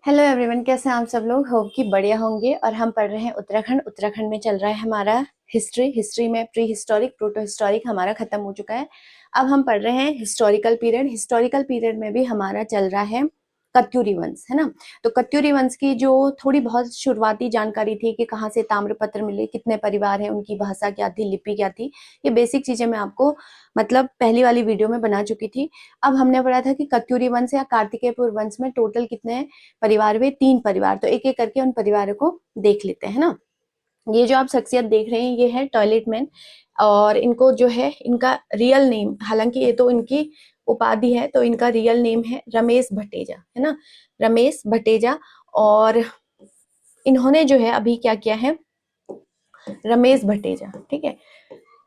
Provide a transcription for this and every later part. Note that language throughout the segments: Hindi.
हेलो एवरीवन, कैसे हैं आप सब लोग। होप कि बढ़िया होंगे। और हम पढ़ रहे हैं उत्तराखंड में चल रहा है हमारा हिस्ट्री में प्री हिस्टोरिक प्रोटो हिस्टोरिक हमारा खत्म हो चुका है। अब हम पढ़ रहे हैं हिस्टोरिकल पीरियड में भी हमारा चल रहा है कत्यूरी वंश, है ना। तो कत्यूरी वंश की जो थोड़ी बहुत शुरुआती जानकारी थी कि कहाँ से ताम्रपत्र मिले, कितने परिवार हैं, उनकी भाषा क्या थी, लिपि क्या थी, ये बेसिक चीजें मैं आपको मतलब पहली वाली वीडियो में बना चुकी थी। अब हमने पढ़ा था कि कत्यूरी वंश या कार्तिकेयपुर वंश में टोटल कितने परिवार हुए, 3 परिवार। तो एक एक करके उन परिवारों को देख लेते हैं ना। ये जो आप शख्सियत देख रहे हैं ये है टॉयलेट मैन, और इनको जो है इनका रियल नेम, हालांकि ये तो इनकी उपाधि है, तो इनका रियल नेम है रमेश भटेजा, है ना, रमेश भटेजा। और इन्होंने जो है अभी क्या किया है, रमेश भटेजा, ठीक है।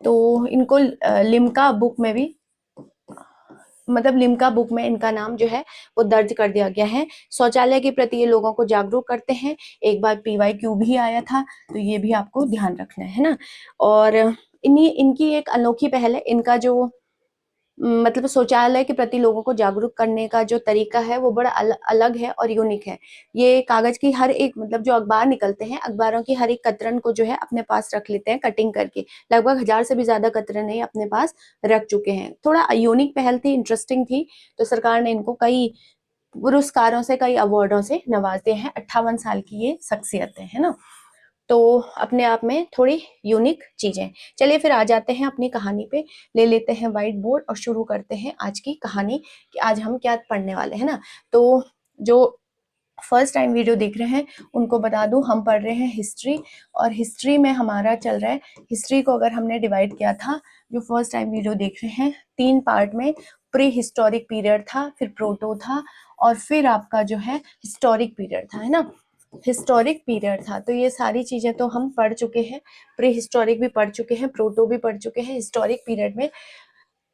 तो इनको लिम्का बुक में भी, मतलब लिम्का बुक में इनका नाम जो है वो दर्ज कर दिया गया है। शौचालय के प्रति ये लोगों को जागरूक करते हैं। एक बार PYQ भी आया था, तो ये भी आपको ध्यान रखना है ना। और इनकी एक अनोखी पहल है। इनका जो मतलब शौचालय के प्रति लोगों को जागरूक करने का जो तरीका है वो बड़ा अलग है और यूनिक है। ये कागज की हर एक, मतलब जो अखबार निकलते हैं, अखबारों की हर एक कतरन को जो है अपने पास रख लेते हैं कटिंग करके। लगभग 1000 से भी ज्यादा कतरन है अपने पास रख चुके हैं। थोड़ा यूनिक पहल थी, इंटरेस्टिंग थी, तो सरकार ने इनको कई पुरस्कारों से, कई अवार्डों से नवाजते हैं। 58 साल की ये शख्सियतें, है ना। तो अपने आप में थोड़ी यूनिक चीजें। चलिए फिर आ जाते हैं अपनी कहानी पे, ले लेते हैं व्हाइट बोर्ड और शुरू करते हैं आज की कहानी कि आज हम क्या पढ़ने वाले हैं ना। तो जो फर्स्ट टाइम वीडियो देख रहे हैं उनको बता दूं, हम पढ़ रहे हैं हिस्ट्री, और हिस्ट्री में हमारा चल रहा है, हिस्ट्री को अगर हमने डिवाइड किया था, जो फर्स्ट टाइम वीडियो देख रहे हैं, 3 पार्ट में। प्री हिस्टोरिक पीरियड था, फिर प्रोटो था, और फिर आपका जो है हिस्टोरिक पीरियड था, है ना। हिस्टोरिक पीरियड था, तो ये सारी चीजें तो हम पढ़ चुके हैं। प्री हिस्टोरिक भी पढ़ चुके हैं, प्रोटो भी पढ़ चुके हैं। हिस्टोरिक पीरियड में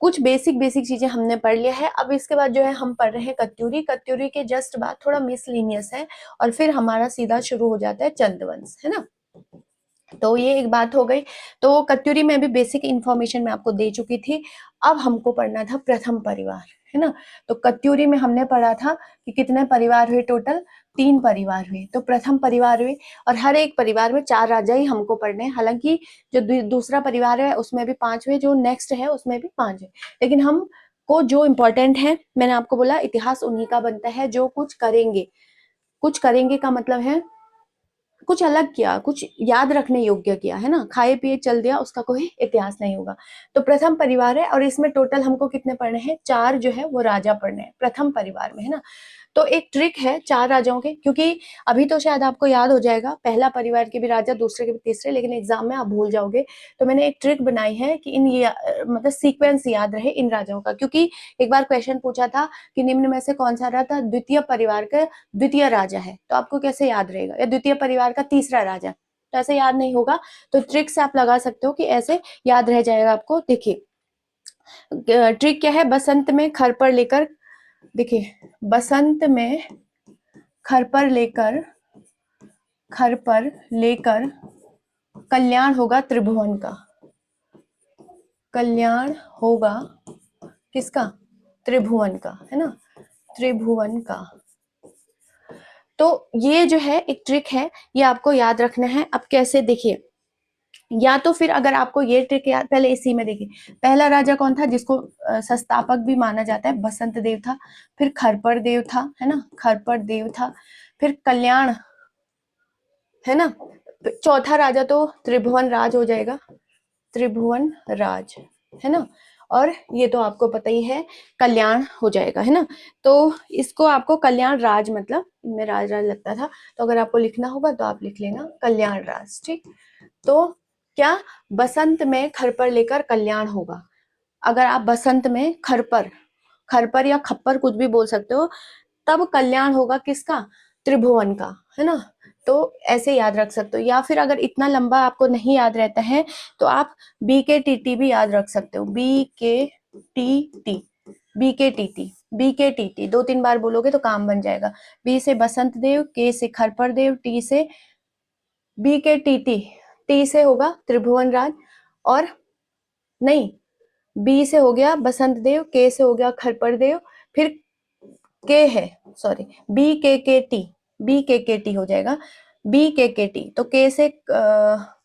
कुछ बेसिक चीजें हमने पढ़ लिया है। अब इसके बाद जो है हम पढ़ रहे हैं कत्यूरी। कत्यूरी के जस्ट बाद थोड़ा मिसलिनियस है, और फिर हमारा सीधा शुरू हो जाता है चंदवंश, है ना। तो ये एक बात हो गई। तो कत्यूरी में भी बेसिक इंफॉर्मेशन मैं आपको दे चुकी थी। अब हमको पढ़ना था प्रथम परिवार, है ना। तो कत्यूरी में हमने पढ़ा था कि कितने परिवार हुए, टोटल 3 परिवार हुए। तो प्रथम परिवार हुए, और हर एक परिवार में 4 राजा ही हमको पढ़ने हैं। हालांकि जो दूसरा परिवार है उसमें भी 5 हुए, जो नेक्स्ट है उसमें भी 5 है, लेकिन हम को जो इम्पोर्टेंट है, मैंने आपको बोला इतिहास उन्हीं का बनता है जो कुछ करेंगे। कुछ करेंगे का मतलब है कुछ अलग किया, कुछ याद रखने योग्य किया, है ना। खाए पिए चल दिया, उसका कोई इतिहास नहीं होगा। तो प्रथम परिवार है, और इसमें टोटल हमको कितने पढ़ने हैं, 4 जो है वो राजा पढ़ने हैं प्रथम परिवार में, है ना। तो एक ट्रिक है 4 राजाओं के, क्योंकि अभी तो शायद आपको याद हो जाएगा पहला परिवार के भी राजा, दूसरे के भी तीसरे, लेकिन एग्जाम में आप भूल जाओगे। तो मैंने एक ट्रिक बनाई है कि मतलब सीक्वेंस याद रहे इन राजाओं का, क्योंकि एक बार क्वेश्चन पूछा था कि निम्न में से कौन सा राजा द्वितीय परिवार का द्वितीय राजा है, तो आपको कैसे याद रहेगा, या द्वितीय परिवार का तीसरा राजा, तो ऐसे याद नहीं होगा। तो ट्रिक से आप लगा सकते हो कि ऐसे याद रह जाएगा आपको। देखिए ट्रिक क्या है, बसंत में खर पर लेकर, देखिए बसंत में खर पर लेकर कल्याण होगा त्रिभुवन का। कल्याण होगा किसका, त्रिभुवन का, है ना, त्रिभुवन का। तो ये जो है एक ट्रिक है, ये आपको याद रखना है। अब कैसे, देखिए, या तो फिर अगर आपको ये ट्रिक याद, पहले इसी में देखिए पहला राजा कौन था जिसको संस्थापक भी माना जाता है, बसंत देव था। फिर खरपर देव था, है ना, खरपर देव था। फिर कल्याण, है ना। चौथा राजा तो त्रिभुवन राज हो जाएगा, त्रिभुवन राज, है ना। और ये तो आपको पता ही है कल्याण हो जाएगा, है ना। तो इसको आपको कल्याण राज, मतलब इनमें राज राज लगता था, तो अगर आपको लिखना होगा तो आप लिख लेना कल्याण राज, ठीक। तो क्या, बसंत में खर पर लेकर कल्याण होगा। अगर आप बसंत में खरपर या खप्पर कुछ भी बोल सकते हो, तब कल्याण होगा किसका, त्रिभुवन का, है ना। तो ऐसे याद रख सकते हो। या फिर अगर इतना लंबा आपको नहीं याद रहता है तो आप BKTT भी याद रख सकते हो, BKTT, BKTT, BKTT 2-3 बार बोलोगे तो काम बन जाएगा। B से बसंत देव, K से खरपर देव, T से BKTT, T से होगा त्रिभुवन राज, और नहीं, B से हो गया बसंत देव, K से हो गया खरपर देव, फिर K है, सॉरी, BKKT, BKKT हो जाएगा, BKKT। तो K से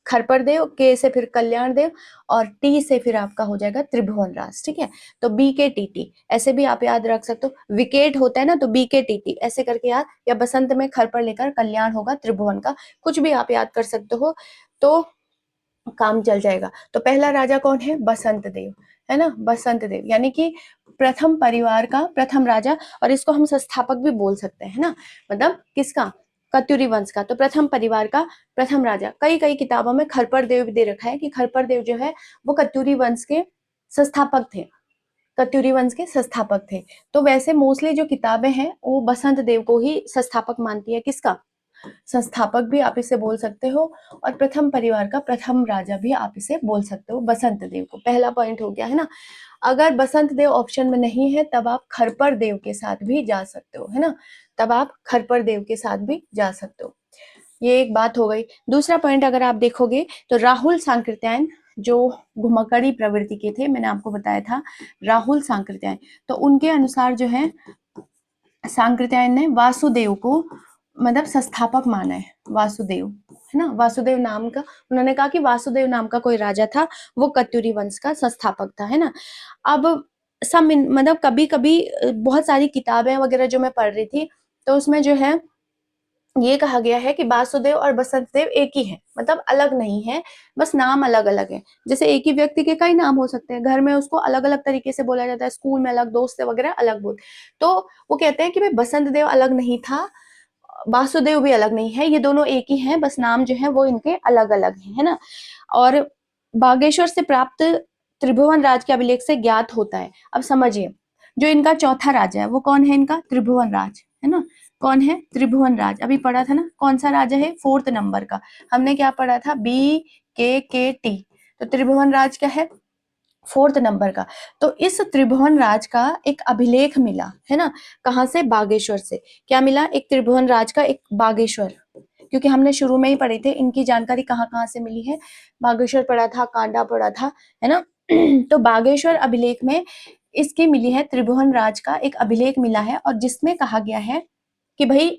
खरपर देव, K से फिर कल्याण देव और T से फिर आपका हो जाएगा त्रिभुवन राज। ठीक है, तो BKTT ऐसे भी आप याद रख सकते हो। विकेट होता है ना, तो BKTT ऐसे करके याद, या बसंत में खरपर लेकर कल्याण होगा त्रिभुवन का, कुछ भी आप याद कर सकते हो तो काम चल जाएगा। तो पहला राजा कौन है? बसंत देव, है ना, बसंत देव, यानी कि प्रथम परिवार का प्रथम राजा, और इसको हम संस्थापक भी बोल सकते हैं ना, मतलब किसका? कत्यूरी वंश का। तो प्रथम परिवार का प्रथम राजा, कई कई किताबों में खरपर देव भी दे रखा है कि खरपर देव जो है वो कत्यूरी वंश के संस्थापक थे, कत्यूरी वंश के संस्थापक थे। तो वैसे मोस्टली जो किताबें हैं वो बसंत देव को ही संस्थापक मानती है, किसका? संस्थापक भी आप इसे बोल सकते हो, और प्रथम परिवार का प्रथम राजा भी आप इसे बोल सकते हो, बसंत देव को। पहला पॉइंट हो गया है ना। अगर बसंत देव ऑप्शन में नहीं है तब आप खरपर देव के साथ भी जा सकते हो, है ना, तब आप खरपर देव के साथ भी जा सकते हो। ये एक बात हो गई। दूसरा पॉइंट अगर आप देखोगे तो राहुल सांकृत्यायन जो घुमक्कड़ी प्रवृत्ति के थे, मैंने आपको बताया था राहुल सांकृत्यायन, तो उनके अनुसार जो है सांकृत्यायन ने वासुदेव को मतलब संस्थापक माना है, वासुदेव, है ना, वासुदेव नाम का, उन्होंने कहा कि वासुदेव नाम का कोई राजा था, वो कत्यूरी वंश का संस्थापक था, है ना। अब सब मतलब कभी कभी बहुत सारी किताबें वगैरह जो मैं पढ़ रही थी तो उसमें जो है ये कहा गया है कि वासुदेव और बसंत देव एक ही है, मतलब अलग नहीं है, बस नाम अलग अलग है। जैसे एक ही व्यक्ति के कई नाम हो सकते हैं, घर में उसको अलग अलग तरीके से बोला जाता है, स्कूल में अलग, दोस्त से वगैरह अलग बोल। तो वो कहते हैं कि भाई बसंत देव अलग नहीं था, वासुदेव भी अलग नहीं है, ये दोनों एक ही हैं, बस नाम जो है वो इनके अलग अलग है ना। और बागेश्वर से प्राप्त त्रिभुवन राज के अभिलेख से ज्ञात होता है। अब समझिए, जो इनका चौथा राजा है वो कौन है? इनका त्रिभुवन राज, है ना। कौन है? त्रिभुवन राज। अभी पढ़ा था ना, कौन सा राजा है? 4th नंबर का। हमने क्या पढ़ा था? BKKT। तो त्रिभुवन राज क्या है? 4th नंबर का। तो इस त्रिभुवन राज का एक अभिलेख मिला, है ना, कहाँ से? बागेश्वर से। क्या मिला? एक त्रिभुवन राज का एक बागेश्वर, क्योंकि हमने शुरू में ही पढ़े थे इनकी जानकारी कहाँ कहाँ से मिली है, बागेश्वर पढ़ा था, कांडा पढ़ा था, है ना। तो बागेश्वर अभिलेख में इसकी मिली है, त्रिभुवन राज का एक अभिलेख मिला है, और जिसमें कहा गया है कि भाई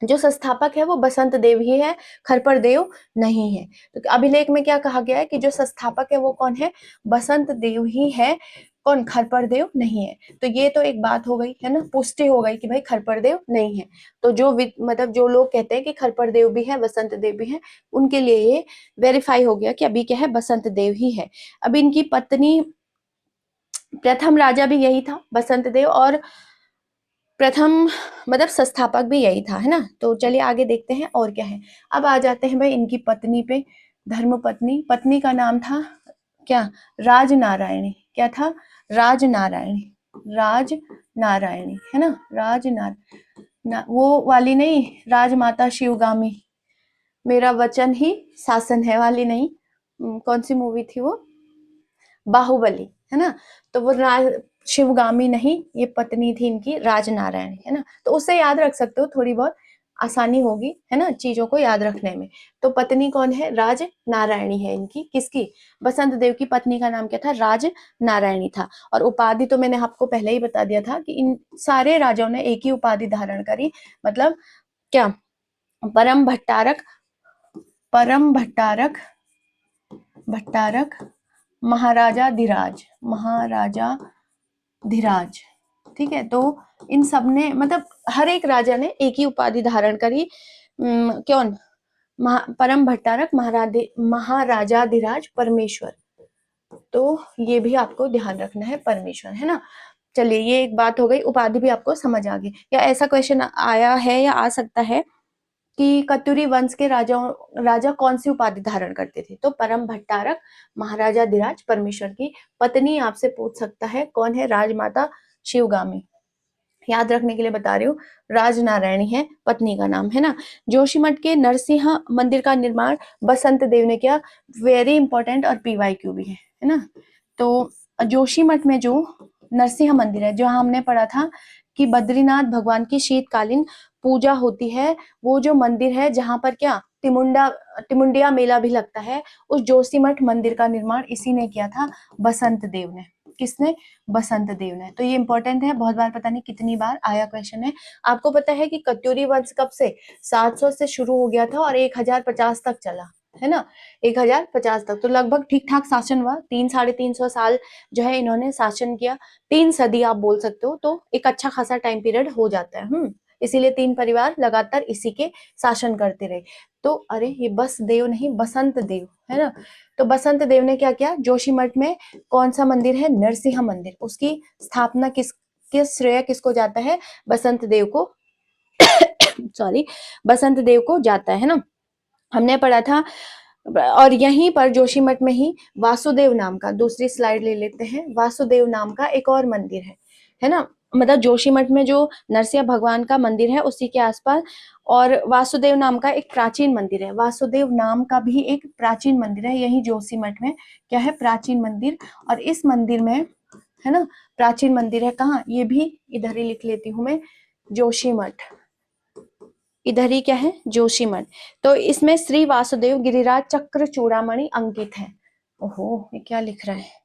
जो संस्थापक है वो बसंत देव ही है, खरपर देव नहीं है। तो अभिलेख में क्या कहा गया है कि जो संस्थापक है वो कौन है? बसंत देव ही है, कौन? खरपर देव नहीं है। तो ये तो एक बात हो गई, है ना, पुष्टि हो गई कि भाई खरपर देव नहीं है। तो जो मतलब जो लोग कहते हैं कि खरपर देव भी है, बसंत देव भी है, उनके लिए ये वेरीफाई हो गया कि अभी क्या है? बसंत देव ही है। अब इनकी पत्नी, प्रथम राजा भी यही था बसंत देव, और प्रथम मतलब संस्थापक भी यही था, है ना। तो चलिए आगे देखते हैं और क्या है। अब आ जाते हैं भाई इनकी पत्नी पे, धर्मपत्नी। पत्नी का नाम था क्या? राजनारायणी। क्या था? राजनारायणी, राजनारायणी, है ना, वो वाली नहीं, राजमाता शिवगामी, मेरा वचन ही शासन है वाली नहीं। कौन सी मूवी थी वो? बाहुबली, है ना। तो वो शिवगामी नहीं, ये पत्नी थी इनकी राजनारायण, है ना। तो उससे याद रख सकते हो, थोड़ी बहुत आसानी होगी, है ना, चीजों को याद रखने में। तो पत्नी कौन है? राज नारायणी है इनकी। किसकी? बसंत देव की पत्नी का नाम क्या था? राज नारायणी था। और उपाधि तो मैंने आपको पहले ही बता दिया था कि इन सारे राजाओं ने एक ही उपाधि धारण करी, मतलब क्या? परम भट्टारक, परम भट्टारक, भट्टारक, महाराजा धीराज, महाराजा धीराज। ठीक है, तो इन सब ने मतलब हर एक राजा ने एक ही उपाधि धारण करी। कौन? परम भट्टारक, महाराजा धीराज, परमेश्वर। तो ये भी आपको ध्यान रखना है, परमेश्वर, है ना। चलिए ये एक बात हो गई, उपाधि भी आपको समझ आ गई। या ऐसा क्वेश्चन आया है या आ सकता है कि कत्यूरी वंश के राजा कौन सी उपाधि धारण करते थे? तो परम भट्टारक, महाराजा धीराज, परमेश्वर की पत्नी आपसे पूछ सकता है कौन है? राजमाता शिवगामी। याद रखने के लिए बता रही हूँ, राजनारायणी है पत्नी का नाम, है ना। जोशीमठ के नरसिंह मंदिर का निर्माण बसंत देव ने किया। वेरी इंपॉर्टेंट और PYQ भी है ना। तो जोशीमठ में जो नरसिंह मंदिर है, जहाँ हमने पढ़ा था कि बद्रीनाथ भगवान की शीतकालीन पूजा होती है, वो जो मंदिर है जहाँ पर क्या तिमुंडिया मेला भी लगता है, उस जोशीमठ मंदिर का निर्माण इसी ने किया था, बसंत देव ने। किसने? बसंत देव ने। तो ये इंपॉर्टेंट है, बहुत बार, पता नहीं कितनी बार आया क्वेश्चन है। आपको पता है कि कत्यूरी वंश कब से? 700 से शुरू हो गया था और 1050 तक चला, है ना, 1050 तक। तो लगभग ठीक ठाक शासन हुआ, 300-350 साल जो है इन्होंने शासन किया, 3 सदी आप बोल सकते हो। तो एक अच्छा खासा टाइम पीरियड हो जाता है। इसीलिए 3 परिवार लगातार इसी के शासन करते रहे। तो अरे ये बस देव नहीं, बसंत देव, है ना। तो बसंत देव ने क्या किया? जोशीमठ में कौन सा मंदिर है? नरसिंह मंदिर। उसकी स्थापना किस श्रेय किसको जाता है? बसंत देव को सॉरी, बसंत देव को जाता है ना। हमने पढ़ा था। और यहीं पर जोशीमठ में ही वासुदेव नाम का, दूसरी स्लाइड ले लेते हैं, वासुदेव नाम का एक और मंदिर है ना। मतलब जोशीमठ में जो नरसिंह भगवान का मंदिर है उसी के आसपास, और वासुदेव नाम का एक प्राचीन मंदिर है। वासुदेव नाम का भी एक प्राचीन मंदिर है यही जोशीमठ में। क्या है? प्राचीन मंदिर। और इस मंदिर में, है ना, प्राचीन मंदिर है कहाँ? ये भी इधर ही लिख लेती हूँ मैं, जोशीमठ। इधर ही क्या है? जोशीमठ। तो इसमें श्री वासुदेव गिरिराज चक्र चूड़ामणि अंकित है। ओहो, ये क्या लिख रहा है?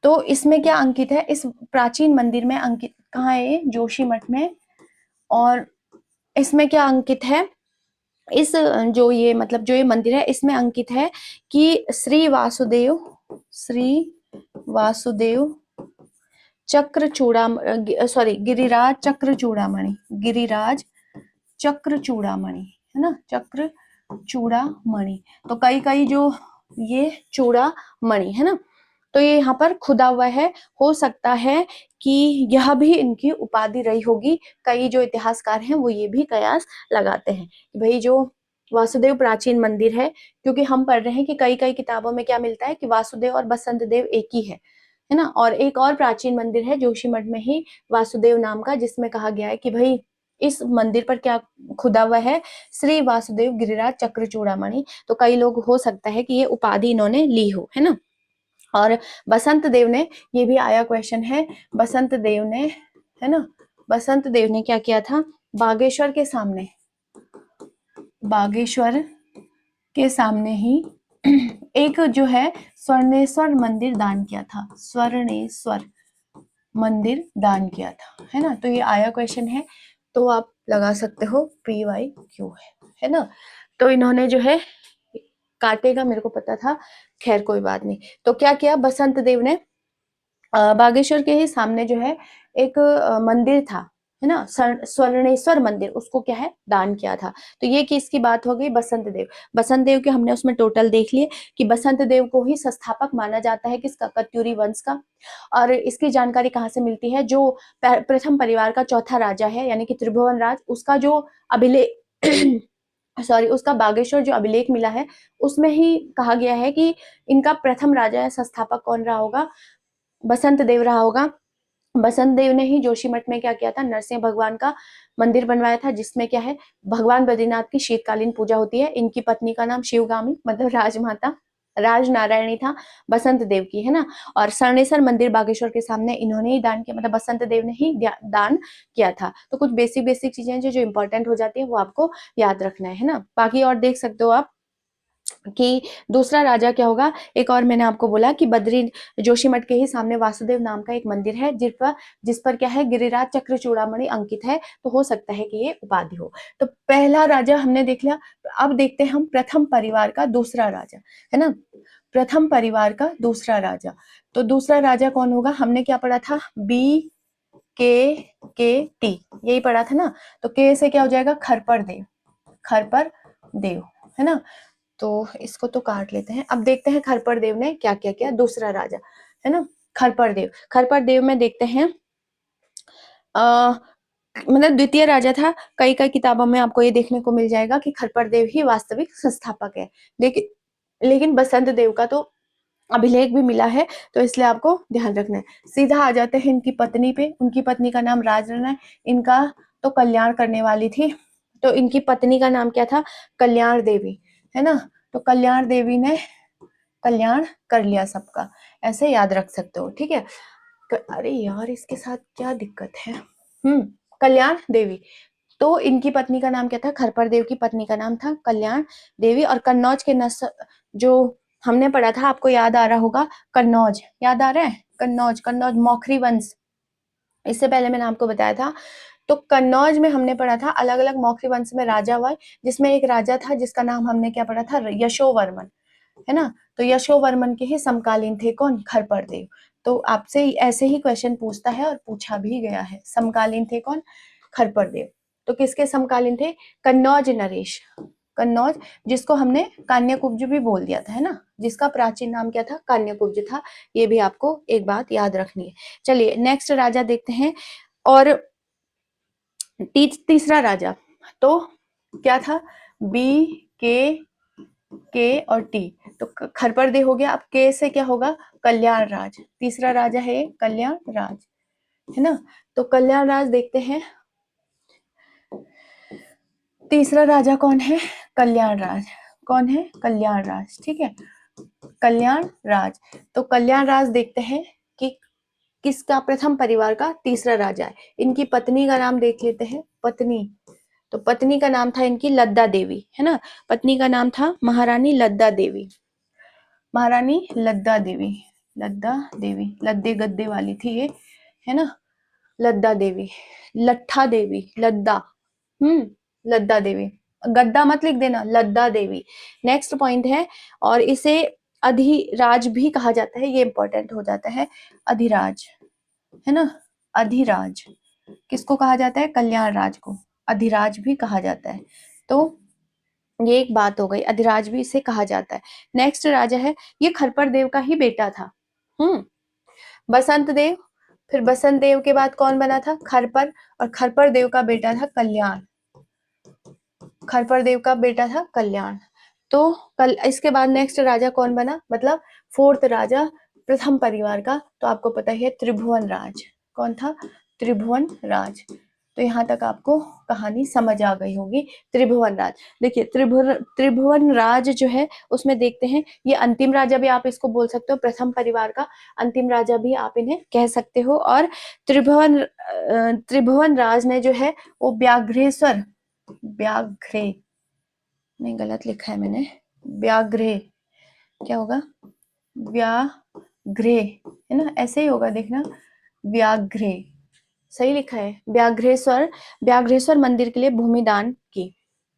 तो इसमें क्या अंकित है? इस प्राचीन मंदिर में अंकित कहाँ है? जोशीमठ में। और इसमें क्या अंकित है? इस जो ये मतलब जो ये मंदिर है इसमें अंकित है कि श्री वासुदेव चक्र चूड़ा सॉरी गिरिराज चक्र चूड़ामणि, गिरिराज चक्र चूड़ामणि, है ना, चक्र चूड़ामणि। तो कई जो ये चूड़ामणि है ना, तो ये यहाँ पर खुदा हुआ है। हो सकता है कि यह भी इनकी उपाधि रही होगी। कई जो इतिहासकार हैं वो ये भी कयास लगाते हैं कि भाई जो वासुदेव प्राचीन मंदिर है, क्योंकि हम पढ़ रहे हैं कि कई किताबों में क्या मिलता है कि वासुदेव और बसंत देव एक ही है ना। और एक और प्राचीन मंदिर है जोशीमठ में ही वासुदेव नाम का, जिसमें कहा गया है कि भाई इस मंदिर पर क्या खुदा हुआ है? श्री वासुदेव गिरिराज चक्र चूड़ामणि। तो कई लोग हो सकता है कि ये उपाधि इन्होंने ली हो, है ना। और बसंत देव ने, ये भी आया क्वेश्चन है, बसंत देव ने, है ना, बसंत देव ने क्या किया था? बागेश्वर के सामने, बागेश्वर के सामने ही एक जो है स्वर्णेश्वर मंदिर दान किया था, स्वर्णेश्वर मंदिर दान किया था, है ना। तो ये आया क्वेश्चन है, तो आप लगा सकते हो PYQ है ना। तो इन्होंने जो है, काटेगा मेरे को पता था, खैर कोई बात नहीं। तो क्या किया बसंत देव ने? बागेश्वर के ही सामने जो है एक मंदिर था, है ना, स्वर्णेश्वर मंदिर, उसको क्या है? दान किया था। तो ये किसकी बात हो गई? बसंत देव। बसंत देव के हमने उसमें टोटल देख लिए कि बसंत देव को ही संस्थापक माना जाता है किसका? कत्यूरी वंश का। और इसकी जानकारी कहाँ से मिलती है? जो प्रथम परिवार का चौथा राजा है यानी कि त्रिभुवन राज, उसका जो अभिलेख सॉरी उसका बागेश्वर जो अभिलेख मिला है उसमें ही कहा गया है कि इनका प्रथम राजा या संस्थापक कौन रहा होगा? बसंत देव रहा होगा। बसंत देव ने ही जोशीमठ में क्या किया था? नरसिंह भगवान का मंदिर बनवाया था, जिसमें क्या है? भगवान बद्रीनाथ की शीतकालीन पूजा होती है। इनकी पत्नी का नाम शिवगामी मतलब राजमाता राजनारायणी था, बसंत देव की, है ना। और स्वर्णेश्वर मंदिर बागेश्वर के सामने इन्होंने ही दान किया, मतलब बसंत देव ने ही दान किया था। तो कुछ बेसिक चीजें जो इंपॉर्टेंट हो जाती है वो आपको याद रखना है ना। बाकी और देख सकते हो आप कि दूसरा राजा क्या होगा। एक और मैंने आपको बोला कि बद्री जोशीमठ के ही सामने वासुदेव नाम का एक मंदिर है जिस पर क्या है? गिरिराज चक्र चूड़ामणि अंकित है। तो हो सकता है कि ये उपाधि हो। तो पहला राजा हमने देख लिया। अब देखते हैं हम प्रथम परिवार का दूसरा राजा, है ना, प्रथम परिवार का दूसरा राजा। तो दूसरा राजा कौन होगा? हमने क्या पढ़ा था? BKT यही पढ़ा था ना। तो के से क्या हो जाएगा? खरपर देव, खरपर देव, है ना। तो इसको तो काट लेते हैं। अब देखते हैं खरपर देव ने क्या क्या किया, दूसरा राजा, है ना। खरपर देव में देखते हैं मतलब द्वितीय राजा था। कई किताबों में आपको ये देखने को मिल जाएगा कि खरपर देव ही वास्तविक संस्थापक है। लेकिन बसंत देव का तो अभिलेख भी मिला है, तो इसलिए आपको ध्यान रखना है। सीधा आ जाते हैं इनकी पत्नी पे। उनकी पत्नी का नाम राजरानी है। इनका तो कल्याण करने वाली थी। तो इनकी पत्नी का नाम क्या था? कल्याण देवी, है ना। तो कल्याण देवी ने कल्याण कर लिया सबका, ऐसे याद रख सकते हो, ठीक है। अरे यार इसके साथ क्या दिक्कत है? कल्याण देवी। तो इनकी पत्नी का नाम क्या था? खरपर देव की पत्नी का नाम था कल्याण देवी। और कन्नौज के जो हमने पढ़ा था, आपको याद आ रहा होगा, कन्नौज, याद आ रहा है, कन्नौज, कन्नौज मौखरी वंश, इससे पहले मैंने आपको बताया था। तो कन्नौज में हमने पढ़ा था अलग अलग मौखरी वंश में राजा हुआ, जिसमें एक राजा था जिसका नाम हमने क्या पढ़ा था, यशोवर्मन, है ना। तो यशोवर्मन के ही समकालीन थे कौन, खरपरदेव। तो आपसे ऐसे ही क्वेश्चन पूछता है और पूछा भी गया है, समकालीन थे कौन, खरपरदेव। तो किसके समकालीन थे, कन्नौज नरेश, कन्नौज, जिसको हमने कान्यकुब्ज भी बोल दिया था, है ना, जिसका प्राचीन नाम क्या था, कान्यकुब्ज था। ये भी आपको एक बात याद रखनी है। चलिए नेक्स्ट राजा देखते हैं। और तीसरा राजा तो क्या था, बी के और टी, तो खरपरदेव हो गया। अब के से क्या होगा, कल्याण राज, तीसरा राजा है कल्याण राज, है ना। तो कल्याण राज देखते हैं, तीसरा राजा कौन है, कल्याण राज, कौन है, कल्याण राज, ठीक है, कल्याण राज। तो कल्याण राज देखते हैं कि किसका, प्रथम परिवार का तीसरा राजा है। इनकी पत्नी का नाम देख लेते हैं, पत्नी, तो पत्नी का नाम था इनकी लद्दा देवी, है ना, पत्नी का नाम था महारानी लद्दा देवी, महारानी लद्दा देवी, लद्दा देवी, लद्दे गद्दे वाली थी ये, है ना, लद्दा देवी, लट्ठा देवी, लद्दा, लद्दा देवी, गद्दा मत लिख देना, लद्दा देवी। नेक्स्ट पॉइंट है, और इसे अधिराज भी कहा जाता है, ये इंपॉर्टेंट हो जाता है, अधिराज, है ना, अधिराज किसको कहा जाता है, कल्याण राज को अधिराज भी कहा जाता है। तो ये एक बात हो गई, अधिराज भी इसे कहा जाता है। नेक्स्ट राजा है, ये खरपर देव का ही बेटा था, बसंत देव, फिर बसंत देव के बाद कौन बना था, खरपर, और खरपर देव का बेटा था कल्याण, खरपर देव का बेटा था कल्याण। तो कल इसके बाद नेक्स्ट राजा कौन बना, मतलब फोर्थ राजा प्रथम परिवार का, तो आपको पता ही है त्रिभुवन राज, कौन था, त्रिभुवन राज। तो यहाँ तक आपको कहानी समझ आ गई होगी, त्रिभुवन राज। देखिए त्रिभुवन राज जो है उसमें देखते हैं, ये अंतिम राजा भी आप इसको बोल सकते हो, प्रथम परिवार का अंतिम राजा भी आप इन्हें कह सकते हो। और त्रिभुवन राज ने जो है वो व्याघ्रेश्वर, व्याघ्रे, नहीं गलत लिखा है मैंने, व्याघ्रे, क्या होगा, व्याघ्रे, है ना, ऐसे ही होगा देखना, व्याघ्रे, सही लिखा है, व्याघ्रेश्वर, व्याघ्रेश्वर मंदिर के लिए भूमिदान की,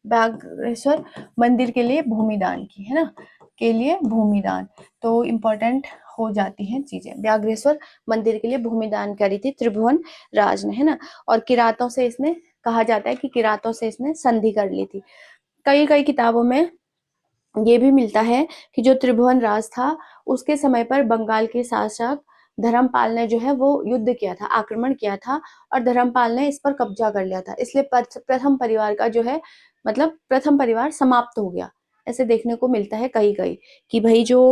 व्याघ्रेश्वर मंदिर के लिए भूमिदान की, है ना, के लिए भूमिदान। तो इम्पोर्टेंट हो जाती हैं चीजें, व्याघ्रेश्वर मंदिर के लिए भूमिदान करी थी त्रिभुवन राज ने, है ना। और किरातों से इसने, कहा जाता है कि किरातों से इसने संधि कर ली थी। कई कई किताबों में ये भी मिलता है कि जो त्रिभुवन राज था उसके समय पर बंगाल के शासक धर्मपाल ने जो है वो युद्ध किया था, आक्रमण किया था, और धर्मपाल ने इस पर कब्जा कर लिया था, इसलिए प्रथम परिवार का जो है, मतलब प्रथम परिवार समाप्त हो गया। ऐसे देखने को मिलता है कहीं कहीं कि भाई जो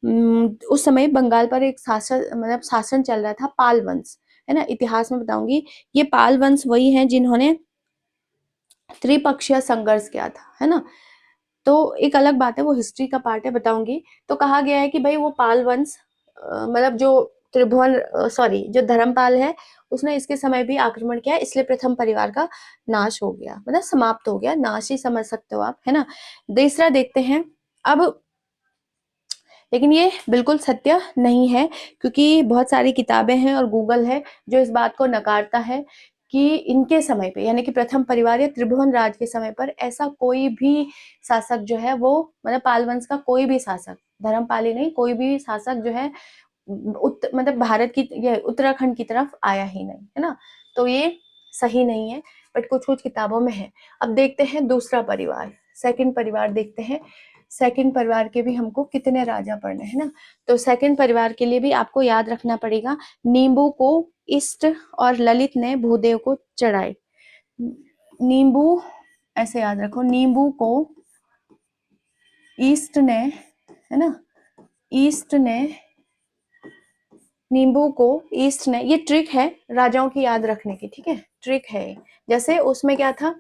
उस समय बंगाल पर एक शासन, मतलब शासन चल रहा था, पाल वंश, है ना, इतिहास में बताऊंगी। ये पाल वंश वही है जिन्होंने त्रिपक्षीय संघर्ष किया था, है ना। तो एक अलग बात है, वो हिस्ट्री का पार्ट है, बताऊंगी। तो कहा गया है कि भाई वो पाल वंश, मतलब जो त्रिभुवन, सॉरी, जो धर्मपाल है उसने इसके समय भी आक्रमण किया, इसलिए प्रथम परिवार का नाश हो गया, मतलब समाप्त हो गया, नाश ही समझ सकते हो आप, है ना। दूसरा देखते हैं अब, लेकिन ये बिल्कुल सत्य नहीं है, क्योंकि बहुत सारी किताबें हैं और गूगल है जो इस बात को नकारता है कि इनके समय पे, यानी कि प्रथम परिवार या त्रिभुवन राज के समय पर ऐसा कोई भी शासक जो है वो, मतलब पाल वंश का कोई भी शासक, धर्मपाली नहीं, कोई भी शासक जो है मतलब भारत की, ये उत्तराखंड की तरफ आया ही नहीं, है ना। तो ये सही नहीं है, बट कुछ कुछ किताबों में है। अब देखते हैं दूसरा परिवार, सेकंड परिवार देखते हैं। सेकंड परिवार के भी हमको कितने राजा पढ़ने हैं ना। तो सेकंड परिवार के लिए भी आपको याद रखना पड़ेगा, नींबू को इष्ट और ललित ने भूदेव को चढ़ाए। नींबू, ऐसे याद रखो, नींबू को ईस्ट ने, है ना, ईस्ट ने, नींबू को ईस्ट ने, ये ट्रिक है राजाओं की याद रखने की, ठीक है, ट्रिक है। जैसे उसमें क्या था,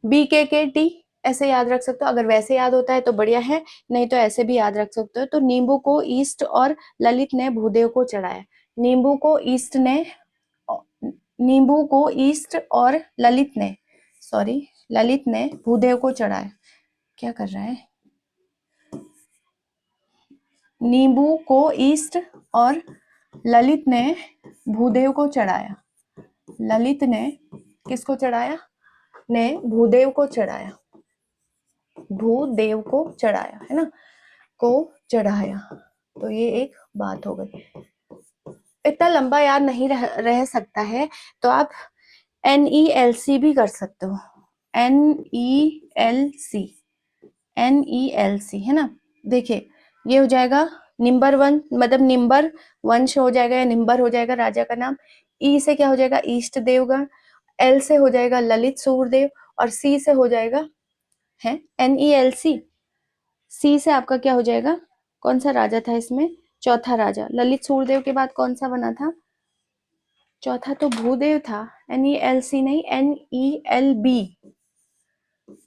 BKKT, ऐसे याद रख सकते हो, अगर वैसे याद होता है तो बढ़िया है, नहीं तो ऐसे भी याद रख सकते हो। तो नींबू को ईस्ट और ललित ने भूदेव को चढ़ाया, नींबू को ईस्ट ने, नींबू को ईस्ट और ललित ने, सॉरी, ललित ने भूदेव को चढ़ाया। क्या कर रहा है, नींबू को ईस्ट और ललित ने भूदेव को चढ़ाया। ललित ने किसको चढ़ाया? ने भूदेव को चढ़ाया। भूदेव को चढ़ाया, है ना, को चढ़ाया। तो ये एक बात हो गई। इतना लंबा याद नहीं रह सकता है तो आप NELC भी कर सकते हो। NELC, NELC, है ना। देखिए ये हो जाएगा निम्बर वन, मतलब निम्बर वंश हो जाएगा या निम्बर हो जाएगा राजा का नाम। ई से क्या हो जाएगा? ईष्ट देवगण। एल से हो जाएगा ललित सूरदेव और सी से हो जाएगा है NELC। सी से आपका क्या हो जाएगा? कौन सा राजा था इसमें? चौथा राजा। ललित सूरदेव के बाद कौन सा बना था? चौथा तो भूदेव था। NELC नहीं, NELB।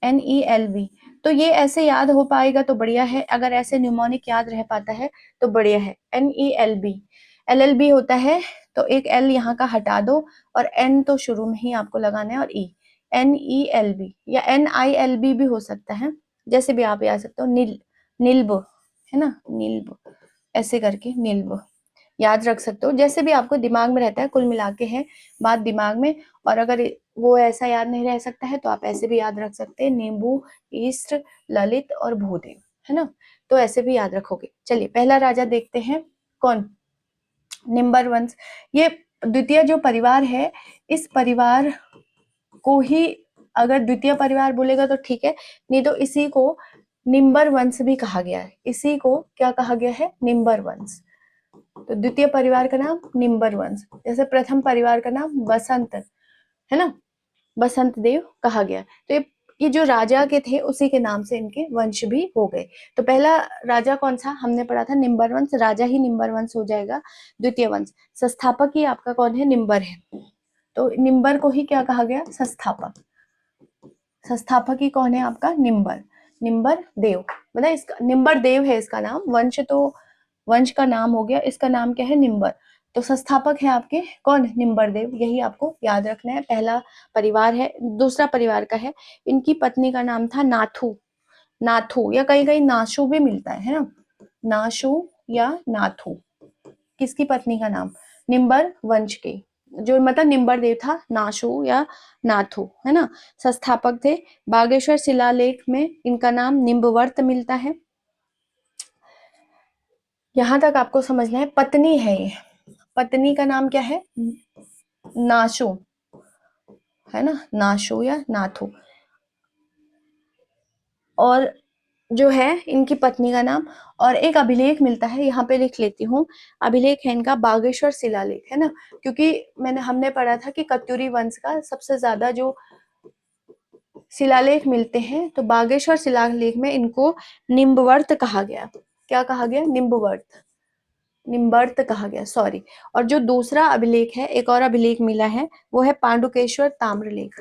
NELB। तो ये ऐसे याद हो पाएगा तो बढ़िया है, अगर ऐसे न्यूमोनिक याद रह पाता है तो बढ़िया है। NELB। LLB होता है तो एक L यहाँ का हटा दो और N तो शुरू में ही आपको लगाना है और E। NELB या NILB भी हो सकता है, जैसे भी आप याद सकते हो। नील्ब, है ना, नील्ब, ऐसे करके नील्ब याद रख सकते हो, जैसे भी आपको दिमाग में रहता है। कुल मिला के है बात दिमाग में। और अगर वो ऐसा याद नहीं रह सकता है तो आप ऐसे भी याद रख सकते हैं, नींबू, ईस्ट, ललित और भूदेव, है ना। तो ऐसे भी याद रखोगे। चलिए पहला राजा देखते हैं, कौन? निम्बर वंश। ये द्वितीय जो परिवार है, इस परिवार को ही अगर द्वितीय परिवार बोलेगा तो ठीक है, नहीं तो इसी को निम्बर वंश भी कहा गया है। इसी को क्या कहा गया है? निम्बर वंश। तो द्वितीय परिवार का नाम निम्बर वंश। जैसे प्रथम परिवार का नाम बसंत, है ना, बसंत देव कहा गया। तो ये जो राजा के थे उसी के नाम से इनके वंश भी हो गए। तो पहला राजा कौन सा हमने पढ़ा था? निम्बर वंश। राजा ही निम्बर वंश हो जाएगा। द्वितीय वंश, संस्थापक ही आपका कौन है? निम्बर है। तो निम्बर को ही क्या कहा गया? संस्थापक। संस्थापक ही कौन है आपका? निम्बर। निम्बर देव, मतलब इसका निम्बर देव है इसका नाम। वंश तो वंश का नाम हो गया, इसका नाम क्या है? निम्बर। तो संस्थापक है आपके कौन? निम्बर देव। यही आपको याद रखना है। पहला परिवार है। दूसरा परिवार का है, इनकी पत्नी का नाम था नाथू। नाथू या कहीं कहीं नाशु भी मिलता है ना, नाशु या नाथू। किसकी पत्नी का नाम? निम्बर वंश के, जो मतलब निम्बर देव था, नाशु या नाथू, है ना, संस्थापक थे। बागेश्वर शिलालेख में इनका नाम निम्बवर्त मिलता है। यहां तक आपको समझना है। पत्नी है ये, पत्नी का नाम क्या है? नाशु, है ना, नाशु या नाथू। और जो है इनकी पत्नी का नाम, और एक अभिलेख मिलता है, यहाँ पे लिख लेती हूँ। अभिलेख है इनका बागेश्वर शिलालेख, है ना, क्योंकि हमने पढ़ा था कि कत्यूरी वंश का सबसे ज्यादा जो शिलालेख मिलते हैं, तो बागेश्वर शिलालेख में इनको निम्बवर्त कहा गया। क्या कहा गया? निम्बवर्त, निम्बर्त कहा गया, सॉरी। और जो दूसरा अभिलेख है, एक और अभिलेख मिला है, वो है पांडुकेश्वर ताम्रलेख।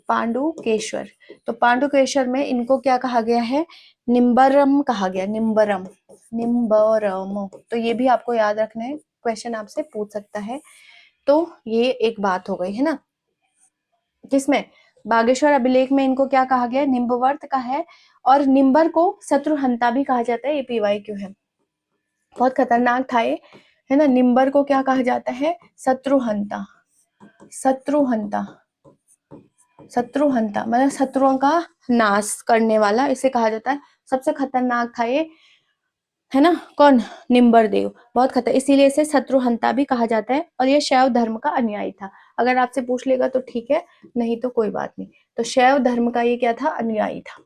पांडुकेश्वर, तो पांडुकेश्वर में इनको क्या कहा गया है? निम्बरम कहा गया। निम्बरम, निम्बरम। तो ये भी आपको याद रखना है, क्वेश्चन आपसे पूछ सकता है। तो ये एक बात हो गई, है ना। किसमें? बागेश्वर अभिलेख में इनको क्या कहा गया? निम्बवर्त का है। और निम्बर को शत्रुहंता भी कहा जाता है। ये PYQ है, बहुत खतरनाक था ये, है ना। निम्बर को क्या कहा जाता है? शत्रुहंता। शत्रुहंता, शत्रुहंता मतलब शत्रुओं का नाश करने वाला, इसे कहा जाता है। सबसे खतरनाक था ये, है ना, कौन? निम्बर देव, बहुत खतर, इसीलिए इसे शत्रुहंता भी कहा जाता है। और ये शैव धर्म का अनुयायी था। अगर आपसे पूछ लेगा तो ठीक है, नहीं तो कोई बात नहीं। तो शैव धर्म का ये क्या था? अनुयायी था।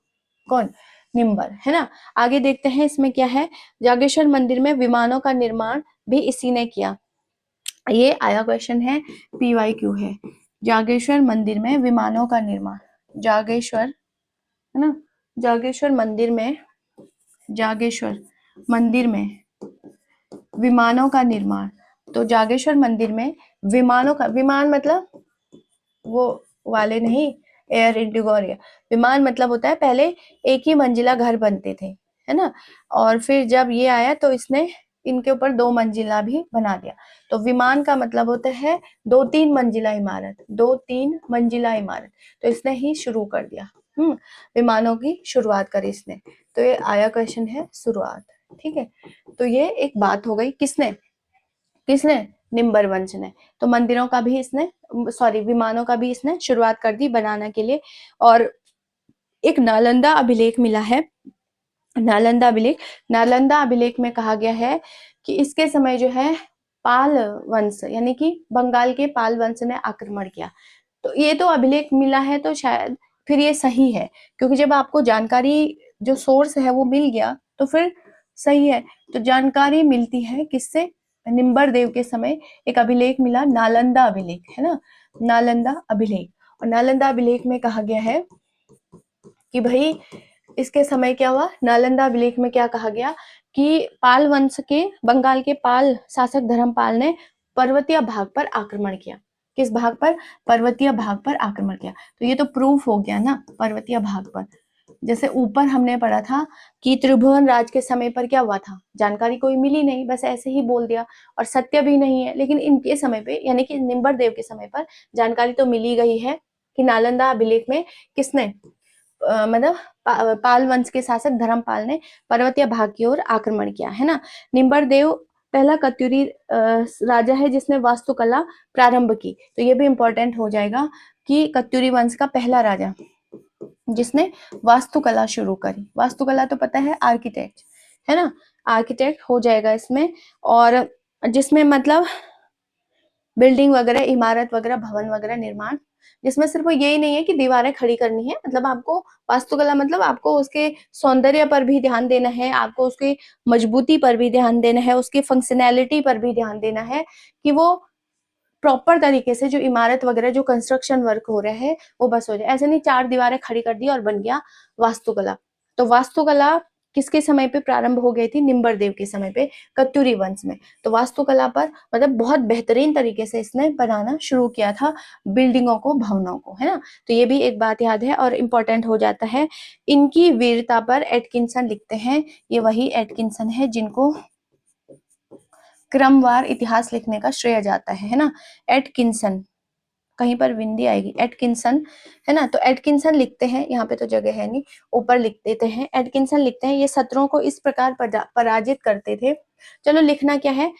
कौन? निम्बर, है ना। आगे देखते हैं इसमें क्या है। जागेश्वर मंदिर में विमानों का निर्माण भी इसी ने किया। ये आया क्वेश्चन है, PYQ है। जागेश्वर मंदिर में विमानों का निर्माण, जागेश्वर, है ना, जागेश्वर मंदिर में, जागेश्वर मंदिर में विमानों का निर्माण। तो जागेश्वर मंदिर में विमानों का, विमान मतलब वो वाले नहीं, एयर इंडिगोरिया। विमान मतलब होता है पहले एक ही मंजिला घर बनते थे, है ना, और फिर जब ये आया तो इसने इनके ऊपर 2 मंजिला भी बना दिया। तो विमान का मतलब होता है 2-3 मंजिला इमारत, 2-3 मंजिला इमारत। तो इसने ही शुरू कर दिया, विमानों की शुरुआत करी इसने। तो ये आया क्वेश्चन है शुरुआत, ठीक है, तो ये एक बात हो गई। किसने किसने निम्बर वंश ने। तो मंदिरों का भी इसने, सॉरी, विमानों का भी इसने शुरुआत कर दी बनाने के लिए। और एक नालंदा अभिलेख मिला है, नालंदा अभिलेख। नालंदा अभिलेख में कहा गया है कि इसके समय जो है पाल वंश यानी कि बंगाल के पाल वंश ने आक्रमण किया। तो ये तो अभिलेख मिला है तो शायद फिर ये सही है, क्योंकि जब आपको जानकारी जो सोर्स है वो मिल गया तो फिर सही है। तो जानकारी मिलती है किससे, निम्बर देव के समय एक अभिलेख मिला, नालंदा अभिलेख, है ना, नालंदा अभिलेख। और नालंदा अभिलेख में कहा गया है कि भाई इसके समय क्या हुआ, नालंदा अभिलेख में क्या कहा गया कि पाल वंश के, बंगाल के पाल शासक धर्मपाल ने पर्वतीय भाग पर आक्रमण किया। किस भाग पर, पर्वतीय भाग पर आक्रमण किया। तो ये तो प्रूफ हो गया ना, पर्वतीय भाग पर। जैसे ऊपर हमने पढ़ा था कि त्रिभुवन राज के समय पर क्या हुआ था, जानकारी कोई मिली नहीं, बस ऐसे ही बोल दिया और सत्य भी नहीं है। लेकिन इनके समय पे यानी कि निम्बर देव के समय पर जानकारी तो मिली गई है कि नालंदा अभिलेख में किसने, मतलब पाल वंश के शासक धर्मपाल ने पर्वतीय भाग की ओर आक्रमण किया, है ना। निम्बर देव पहला कत्यूरी राजा है जिसने वास्तुकला प्रारंभ की। तो ये भी इंपॉर्टेंट हो जाएगा कि कत्यूरी वंश का पहला राजा जिसने वास्तुकला शुरू करी। वास्तुकला तो पता है, आर्किटेक्ट, है ना, आर्किटेक्ट हो जाएगा इसमें। और जिसमें मतलब बिल्डिंग वगैरह, इमारत वगैरह, भवन वगैरह निर्माण, जिसमें सिर्फ यही नहीं है कि दीवारें खड़ी करनी है, मतलब आपको वास्तुकला मतलब आपको उसके सौंदर्य पर भी ध्यान देना है, आपको उसकी मजबूती पर भी ध्यान देना है, उसकी फंक्शनैलिटी पर भी ध्यान देना है कि वो प्रॉपर तरीके से जो इमारत वगैरह, जो कंस्ट्रक्शन वर्क हो रहा है वो बस हो जाए। ऐसे नहीं चार दीवारें खड़ी कर दी और बन गया वास्तुकला। तो वास्तुकला किसके समय पे प्रारंभ हो गई थी, निम्बर देव के समय पे, कत्यूरी वंश में। तो वास्तुकला पर मतलब बहुत बेहतरीन तरीके से इसने बनाना शुरू किया था बिल्डिंगों को, भवनों को, है ना। तो ये भी एक बात याद है और इम्पोर्टेंट हो जाता है। इनकी वीरता पर एटकिंसन लिखते हैं, ये वही एटकिंसन है जिनको क्रमवार इतिहास लिखने का श्रेय जाता है ना। एटकिंसन, कहीं पर विंदी आएगी, एटकिंसन, है ना। तो एटकिंसन लिखते हैं, यहाँ पे तो जगह है नहीं, ऊपर लिख देते हैं। एटकिंसन लिखते हैं ये शत्रुओं को इस प्रकार पराजित करते थे। चलो लिखना क्या है,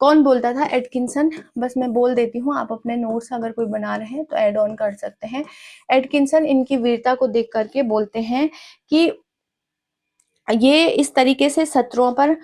कौन बोलता था, एटकिंसन, बस मैं बोल देती हूँ, आप अपने नोट्स अगर कोई बना रहे हैं तो ऐड ऑन कर सकते हैं। एटकिंसन इनकी वीरता को देख करके बोलते हैं कि ये इस तरीके से शत्रुओं पर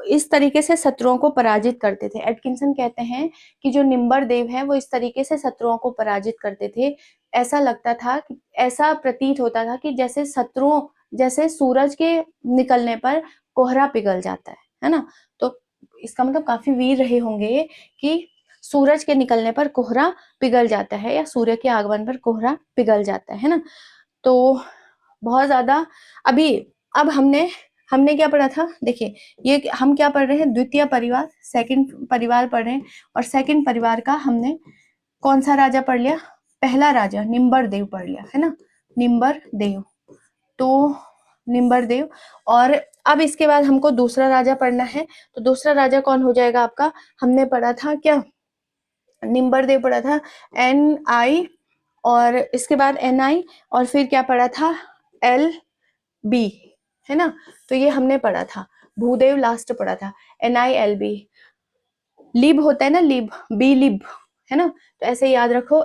इस तरीके से शत्रुओं को पराजित करते थे। एटकिंसन कहते हैं कि जो निम्बर देव है वो इस तरीके से शत्रुओं को पराजित करते थे, ऐसा लगता था, ऐसा प्रतीत होता था कि जैसे शत्रुओं, जैसे सूरज के निकलने पर कोहरा पिघल जाता है ना। तो इसका मतलब काफी वीर रहे होंगे कि सूरज के निकलने पर कोहरा पिघल जाता है या सूर्य के आगमन पर कोहरा पिघल जाता है ना। तो बहुत ज्यादा। अभी अब हमने हमने क्या पढ़ा था, देखिए ये हम क्या पढ़ रहे हैं, द्वितीय परिवार, सेकंड परिवार पढ़ रहे हैं। और सेकंड परिवार का हमने कौन सा राजा पढ़ लिया, पहला राजा निम्बर देव पढ़ लिया, है ना, निम्बर देव। तो निम्बर देव। और अब इसके बाद हमको दूसरा राजा पढ़ना है। तो दूसरा राजा कौन हो जाएगा आपका, हमने पढ़ा था क्या, निम्बर देव पढ़ा था, NI, और इसके बाद NI, और फिर क्या पढ़ा था, LB, है ना। तो ये हमने पढ़ा था, भूदेव लास्ट पढ़ा था, NILB। लिब होता है ना, लिब, बी लिब, है ना। तो ऐसे याद रखो,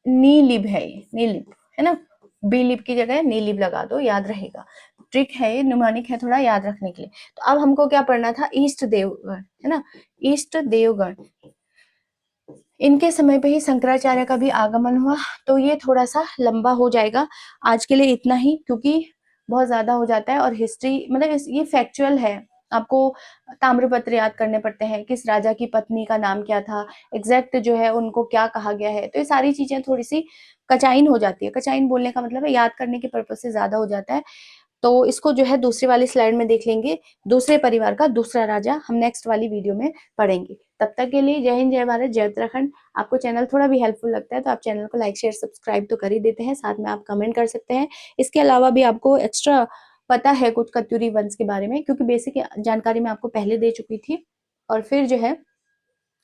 नी लिब है ये, नी लिब, है ना, बी लिब की जगह नी लिब लगा दो, याद रहेगा। ट्रिक है ये, न्यूमोनिक है थोड़ा याद रखने के लिए। तो अब हमको क्या पढ़ना था, ईस्ट देवगढ़, है ना, ईस्ट देवगढ़। इनके समय पे ही शंकराचार्य का भी आगमन हुआ। तो ये थोड़ा सा लंबा हो जाएगा, आज के लिए इतना ही, क्योंकि बहुत ज्यादा हो जाता है। और हिस्ट्री मतलब ये फैक्चुअल है, आपको ताम्रपत्र याद करने पड़ते हैं, किस राजा की पत्नी का नाम क्या था, एग्जैक्ट जो है उनको क्या कहा गया है। तो ये सारी चीजें थोड़ी सी कचाइन हो जाती है। कचाइन बोलने का मतलब है याद करने के पर्पज से ज्यादा हो जाता है। तो इसको जो है दूसरी वाली स्लाइड में देख लेंगे, दूसरे परिवार का दूसरा राजा हम नेक्स्ट वाली वीडियो में पढ़ेंगे। तब तक के लिए जय हिंद, जय भारत, जय उत्तराखंड। आपको चैनल थोड़ा भी हेल्पफुल लगता है तो आप चैनल को लाइक शेयर सब्सक्राइब तो कर ही देते हैं, साथ में आप कमेंट कर सकते हैं। इसके अलावा भी आपको एक्स्ट्रा पता है कुछ कत्यूरी वंश के बारे में, क्योंकि बेसिक जानकारी मैं आपको पहले दे चुकी थी। और फिर जो है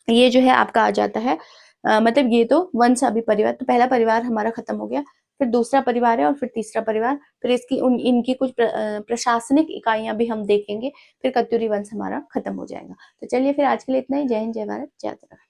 ये जो है आपका आ जाता है मतलब ये तो वंश अभी परिवार, तो पहला परिवार हमारा खत्म हो गया। फिर दूसरा परिवार है और फिर तीसरा परिवार, फिर इनकी कुछ प्रशासनिक इकाइयां भी हम देखेंगे, फिर कत्यूरी वंश हमारा खत्म हो जाएगा। तो चलिए फिर आज के लिए इतना ही। जय हिंद, जय भारत, जय उत्तराखंड।